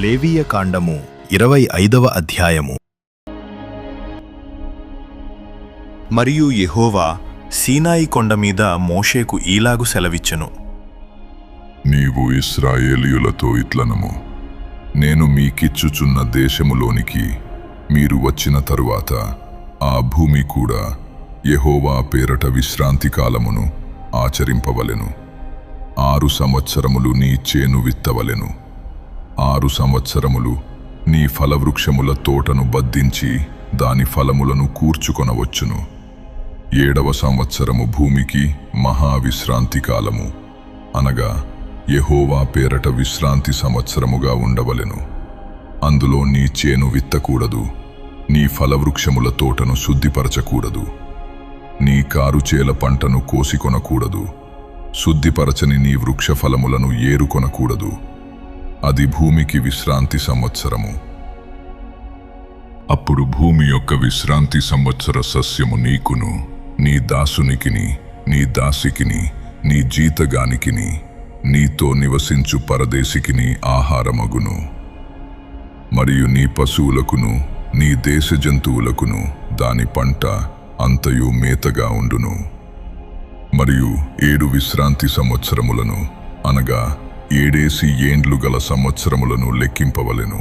లేవీయకాండము 25వ అధ్యాయము. మరియు యెహోవా సీనాయి కొండ మీద మోషేకు ఈలాగు సెలవిచ్చెను. నీవు ఇశ్రాయేలీయులతో ఇట్లనము, నేను మీకిచ్చుచున్న దేశములోనికి మీరు వచ్చిన తరువాత ఆ భూమి కూడా యెహోవా పేరట విశ్రాంతి కాలమును ఆచరింపవలెను. 6 సంవత్సరములు నీ చేను విత్తవలెను. 6 సంవత్సరములు నీ ఫలవృక్షముల తోటను బద్దించి దాని ఫలములను కూర్చుకొనవచ్చును. 7వ సంవత్సరము భూమికి మహావిశ్రాంతి కాలము, అనగా యెహోవా పేరట విశ్రాంతి సంవత్సరముగా ఉండవలెను. అందులో నీ చేను విత్తకూడదు, నీ ఫలవృక్షముల తోటను శుద్ధిపరచకూడదు, నీ కారుచేల పంటను కోసికొనకూడదు, శుద్ధిపరచని నీ వృక్ష ఫలములను ఏరుకొనకూడదు. అది భూమికి విశ్రాంతి సంవత్సరము. అప్పుడు భూమి యొక్క విశ్రాంతి సంవత్సర సస్యము నీకును, నీ దాసునికిని, నీ దాసికిని, నీ జీతగానికిని, నీతో నివసించు పరదేశికిని ఆహారమగును. మరియు నీ పశువులకును, నీ దేశ జంతువులకును దాని పంట అంతయు మేతగా ఉండును. మరియు 7 విశ్రాంతి సంవత్సరములను, అనగా 7 ఏండ్లు గల సంవత్సరములను లెక్కింపవలెను.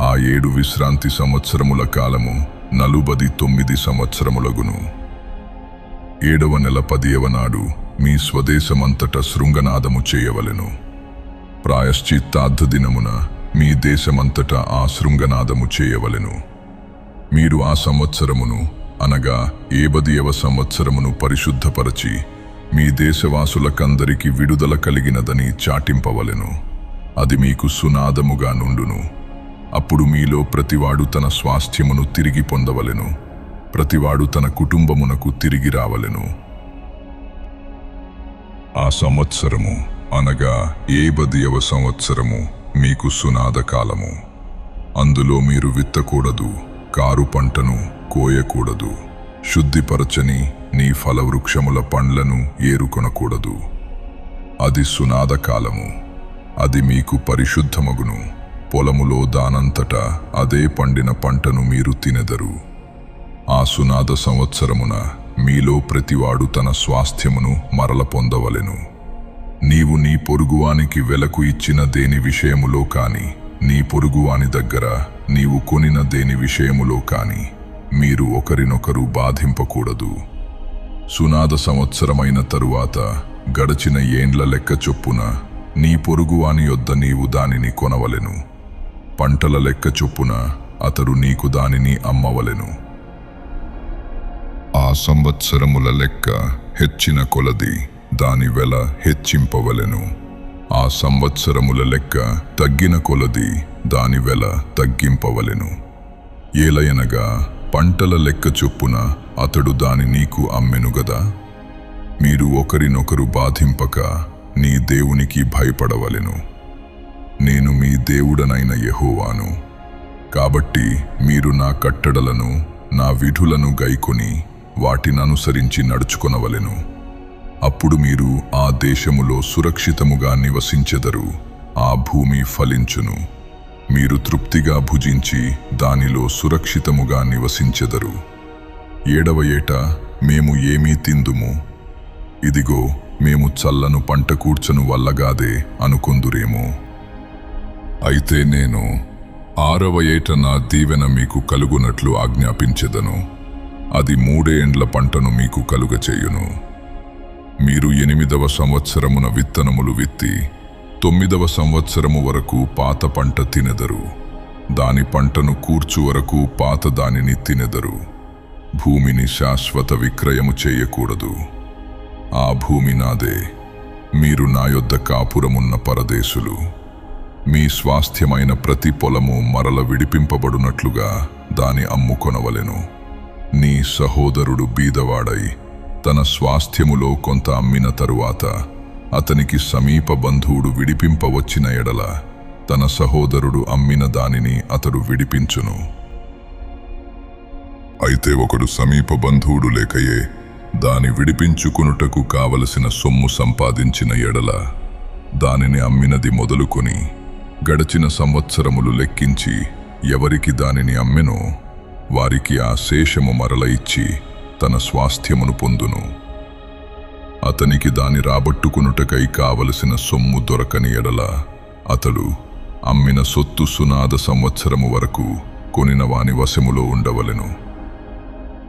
ఆ 7 విశ్రాంతి సంవత్సరముల కాలము 49 సంవత్సరములగును. 7వ నెల 10వ నాడు మీ స్వదేశమంతట శృంగనాదము చేయవలెను. ప్రాయశ్చిత్తార్థ దినమున మీ దేశమంతట ఆ శృంగనాదము చేయవలెను. మీరు ఆ సంవత్సరమును, అనగా 70వ సంవత్సరమును పరిశుద్ధపరచి మీ దేశవాసులకందరికి విడుదల కలిగినదని చాటింపవలెను. అది మీకు సునాదముగా నుండును. అప్పుడు మీలో ప్రతివాడు తన స్వాస్థ్యమును తిరిగి పొందవలెను. ప్రతివాడు తన కుటుంబమునకు తిరిగి రావలెను. ఆ సంవత్సరము, అనగా 70వ సంవత్సరము మీకు సునాద కాలము. అందులో మీరు విత్తకూడదు, కారు పంటను కోయకూడదు, శుద్ధిపరచని నీ ఫలవృక్షముల పండ్లను ఏరుకొనకూడదు. అది సునాద కాలము. అది మీకు పరిశుద్ధమగును. పొలములో దానంతటా అదే పండిన పంటను మీరు తినెదరు. ఆ సునాద సంవత్సరమున మీలో ప్రతివాడు తన స్వాస్థ్యమును మరల పొందవలెను. నీవు నీ పొరుగువానికి వెలకు ఇచ్చిన దేని విషయములో కాని, నీ పొరుగువాని దగ్గర నీవు కొనిన దేని విషయములో కాని మీరు ఒకరినొకరు బాధింపకూడదు. సునాద సంవత్సరమైన తరువాత గడచిన ఏండ్ల లెక్క చొప్పున నీ పొరుగువాని యొద్ద నీవు దానిని కొనవలెను. పంటల లెక్క చొప్పున అతడు నీకు దానిని అమ్మవలెను. ఆ సంవత్సరముల లెక్క హెచ్చిన కొలది దాని వెల హెచ్చింపవలెను. ఆ సంవత్సరముల లెక్క తగ్గిన కొలది దాని వెల తగ్గింపవలెను. ఏలయనగా పంటల లెక్క చొప్పున అతడు దాని నీకు అమ్మెను గదా. మీరు ఒకరినొకరు బాధింపక నీ దేవునికి భయపడవలెను. నేను మీ దేవుడనైన యెహోవాను. కాబట్టి మీరు నా కట్టడలను, నా విధులను గైకొని వాటిననుసరించి నడుచుకొనవలెను. అప్పుడు మీరు ఆ దేశములో సురక్షితముగా నివసించెదరు. ఆ భూమి ఫలించును. మీరు తృప్తిగా భుజించి దానిలో సురక్షితముగా నివసించెదరు. 7వ ఏట మేము ఏమీ తిందుము, ఇదిగో మేము చల్లను పంట కూర్చను వల్లగాదే అనుకొందురేమో. అయితే నేను 6వ ఏట నా దీవెన మీకు కలుగునట్లు ఆజ్ఞాపించెదను. అది 3 ఏండ్ల పంటను మీకు కలుగచేయును. మీరు 8వ సంవత్సరమున విత్తనములు విత్తి 9వ సంవత్సరము వరకు పాత పంట తినెదరు. దాని పంటను కూర్చు వరకు పాత దానిని తినెదరు. భూమిని శాశ్వత విక్రయము చేయకూడదు. ఆ భూమి నాదే. మీరు నా యొద్ద కాపురమున్న పరదేశులు. మీ స్వాస్థ్యమైన ప్రతి పొలము మరల విడిపింపబడునట్లుగా దాని అమ్ముకొనవలెను. నీ సహోదరుడు బీదవాడై తన స్వాస్థ్యములో కొంత అమ్మిన తరువాత అతనికి సమీప బంధువుడు విడిపింపవచ్చిన ఎడల తన సహోదరుడు అమ్మిన దానిని అతడు విడిపించును. అయితే ఒకడు సమీప బంధువుడు లేకయే దాని విడిపించుకొనుటకు కావలసిన సొమ్ము సంపాదించిన ఎడల దానిని అమ్మినది మొదలుకొని గడచిన సంవత్సరములు లెక్కించి ఎవరికి దానిని అమ్మెనో వారికి ఆ శేషము మరల ఇచ్చి తన స్వాస్థ్యమును పొందును. అతనికి దాని రాబట్టుకునుటకై కావలసిన సొమ్ము దొరకని ఎడల అతడు అమ్మిన సొత్తు సునాద సంవత్సరము వరకు కొనిన వాని వశములో ఉండవలెను.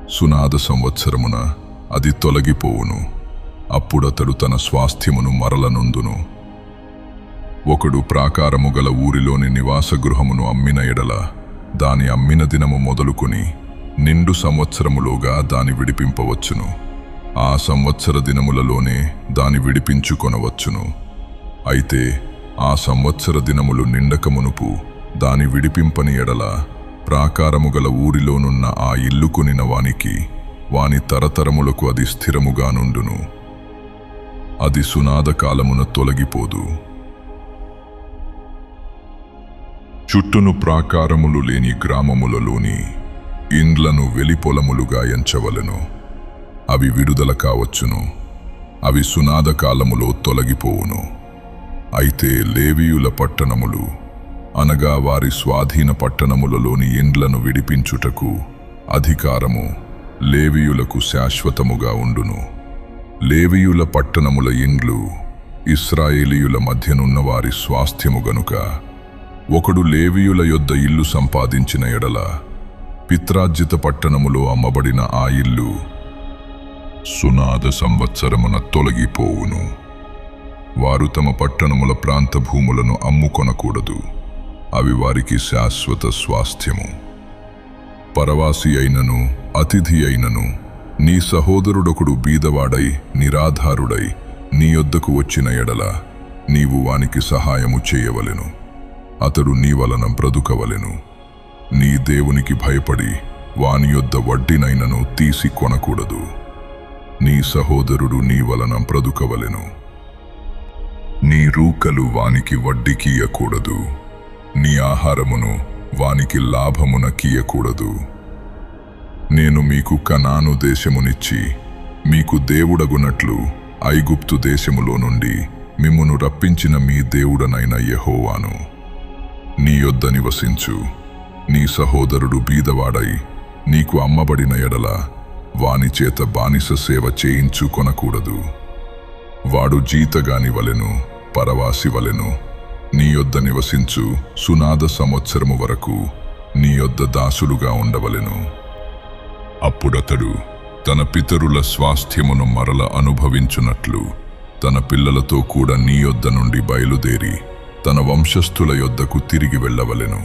సునాద సంవత్సరమున అది తొలగిపోవును. అప్పుడతడు తన స్వాస్థ్యమును మరలనుందును. ఒకడు ప్రాకారము గల ఊరిలోని నివాస గృహమును అమ్మిన ఎడల దాని అమ్మిన దినము మొదలుకొని నిండు సంవత్సరములోగా దాని విడిపింపవచ్చును. ఆ సంవత్సర దినములలోనే దాని విడిపించుకొనవచ్చును. అయితే ఆ సంవత్సర దినములు నిండకమునుపు దాని విడిపింపని ఎడల ప్రాకారము గల ఊరిలోనున్న ఆ ఇల్లు కొనిన వానికి వాని తరతరములకు అది స్థిరముగా నుండును. అది సునాద కాలమున తొలగిపోదు. చుట్టూను ప్రాకారములు లేని గ్రామములలోని ఇండ్లను వెలిపొలములుగా ఎంచవలెను. అవి విడుదల కావచ్చును. అవి సునాద కాలములో తొలగిపోవును. అయితే లేవీయుల పట్టణములు అనగా వారి స్వాధీన పట్టణములలోని ఇండ్లను విడిపించుటకు అధికారము లేవీయులకు శాశ్వతముగా ఉండును. లేవీయుల పట్టణముల ఇండ్లు ఇశ్రాయేలీయుల మధ్యనున్న వారి స్వాస్థ్యము గనుక ఒకడు లేవీయుల యొద్ద ఇల్లు సంపాదించిన ఎడల పిత్రార్జిత పట్టణములో అమ్మబడిన ఆ ఇల్లు సునాద సంవత్సరమున తొలగిపోవును. వారు తమ పట్టణముల ప్రాంత భూములను అమ్ముకొనకూడదు. అవి వారికి శాశ్వత స్వాస్థ్యము. పరవాసి అయినను అతిథి అయినను నీ సహోదరుడొకడు బీదవాడై నిరాధారుడై నీ యొద్దకు వచ్చిన ఎడల నీవు వానికి సహాయము చేయవలెను. అతడు నీ వలన బ్రతుకవలెను. నీ దేవునికి భయపడి వాని యొద్ద వడ్డీనైనను తీసి కొనకూడదు. నీ సహోదరుడు నీ వలన బ్రతుకవలెను. నీ రూకలు వానికి వడ్డీకియకూడదు. నీ ఆహారమును వానికి లాభమున కీయకూడదు. నేను మీకు కనాను దేశమునిచ్చి మీకు దేవుడగునట్లు ఐగుప్తు దేశములో నుండి మిమ్మును రప్పించిన మీ దేవుడనైన యెహోవాను. నీ యొద్ద నివసించు. నీ సహోదరుడు బీదవాడై నీకు అమ్మబడిన ఎడల వాని చేత బానిస సేవ చేయించుకొనకూడదు. వాడు జీతగాని వలెను పరవాసి వలెను నీ యొద్ద నివసించు సునాద సంవత్సరము వరకు నీ యొద్ద దాసులుగా ఉండవలెను. అప్పుడతడు తన పితరుల స్వాస్థ్యమును మరల అనుభవించునట్లు తన పిల్లలతో కూడా నీ యొద్ద నుండి బయలుదేరి తన వంశస్థుల యొద్దకు తిరిగి వెళ్ళవలెను.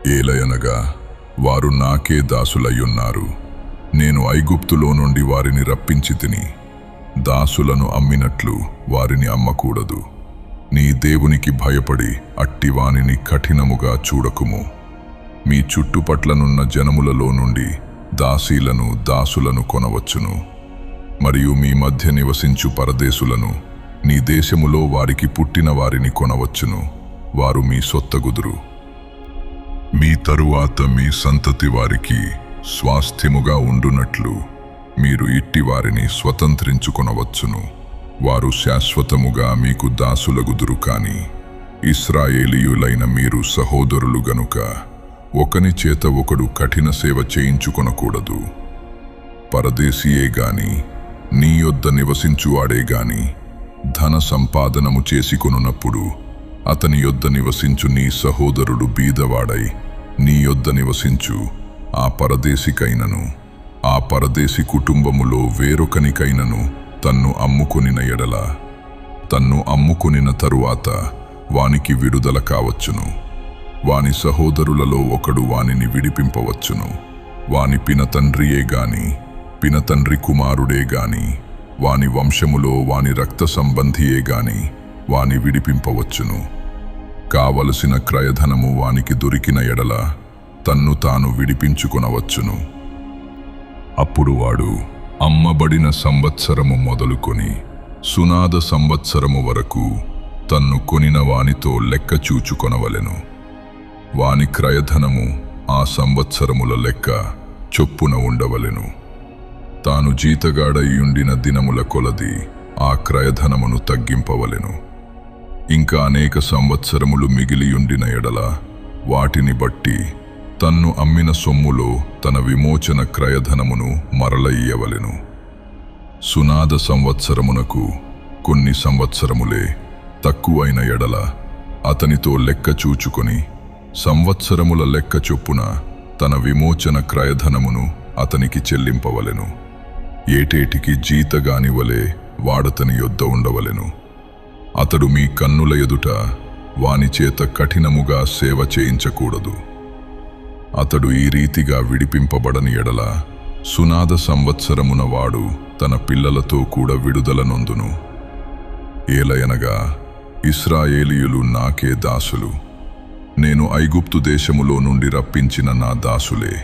ఏలయనగా వారు నాకే దాసులయ్యున్నారు. నేను ఐగుప్తులో నుండి వారిని రప్పించి తిని దాసులను అమ్మినట్లు వారిని అమ్మకూడదు. నీ దేవునికి భయపడి అట్టివానిని కఠినముగా చూడకుము. మీ చుట్టుపట్లనున్న జనములలో నుండి దాసీలను దాసులను కొనవచ్చును. మరియు మీ మధ్య నివసించు పరదేశులను నీ దేశములో వారికి పుట్టిన వారిని కొనవచ్చును. వారు మీ సొత్తగుదురు. మీ తరువాత మీ సంతతి వారికి స్వాస్థ్యముగా ఉండునట్లు మీరు ఇట్టి వారిని స్వతంత్రించుకొనవచ్చును. వారు శాశ్వతముగా మీకు దాసులగుదురు. కాని ఇశ్రాయేలీయులైన మీరు సహోదరులు గనుక ఒకని చేత ఒకడు కఠిన సేవ చేయించుకొనకూడదు. పరదేశీయే గాని నీ యొద్ద నివసించువాడే గాని ధన సంపాదనము చేసుకొనున్నప్పుడు అతని యొద్ద నివసించు నీ సహోదరుడు బీదవాడై నీ యొద్ద నివసించు ఆ పరదేశికైనను ఆ పరదేశి కుటుంబములో వేరొకనికైనను తన్ను అమ్ముకొనిన ఎడల తన్ను అమ్ముకొనిన తరువాత వానికి విడుదల కావచ్చును. వాని సహోదరులలో ఒకడు వానిని విడిపింపవచ్చును. వాని పినతండ్రియే గాని పినతండ్రి కుమారుడే గాని వాని వంశములో వాని రక్త సంబంధియే గాని వాని విడిపింపవచ్చును. కావలసిన క్రయధనము వానికి దొరికిన ఎడల తన్ను తాను విడిపించుకొనవచ్చును. అప్పుడు వాడు అమ్మబడిన సంవత్సరము మొదలుకొని సునాద సంవత్సరము వరకు తన్ను కొనిన వానితో లెక్క చూచుకొనవలెను. వాని క్రయధనము ఆ సంవత్సరముల లెక్క చొప్పున ఉండవలెను. తాను జీతగాడయ్యుండిన దినముల కొలది ఆ క్రయధనమును తగ్గింపవలెను. ఇంకా అనేక సంవత్సరములు మిగిలియుండిన ఎడల వాటిని బట్టి తన్ను అమ్మిన సొమ్ములో తన విమోచన క్రయధనమును మరల ఇయ్యవలెను. సునాద సంవత్సరమునకు కొన్ని సంవత్సరములే తక్కువైన ఎడల అతనితో లెక్క చూచుకొని సంవత్సరముల లెక్క చొప్పున తన విమోచన క్రయధనమును అతనికి చెల్లింపవలెను. ఏటేటికి జీతగాని వలె వాడతని యొద్ద ఉండవలెను. అతడు మీ కన్నుల ఎదుట వానిచేత కఠినముగా సేవ చేయించకూడదు. అతడు ఈ రీతిగా విడిపింపబడని ఎడల సునాద సంవత్సరమున వాడు తన పిల్లలతో కూడా విడుదల నొందును. ఏలయనగా ఇశ్రాయేలీయులు నాకే దాసులు, నేను ఐగుప్తు దేశములో నుండి రప్పించిన నా దాసులే.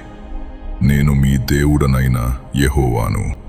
నేను మీ దేవుడనైన యెహోవాను.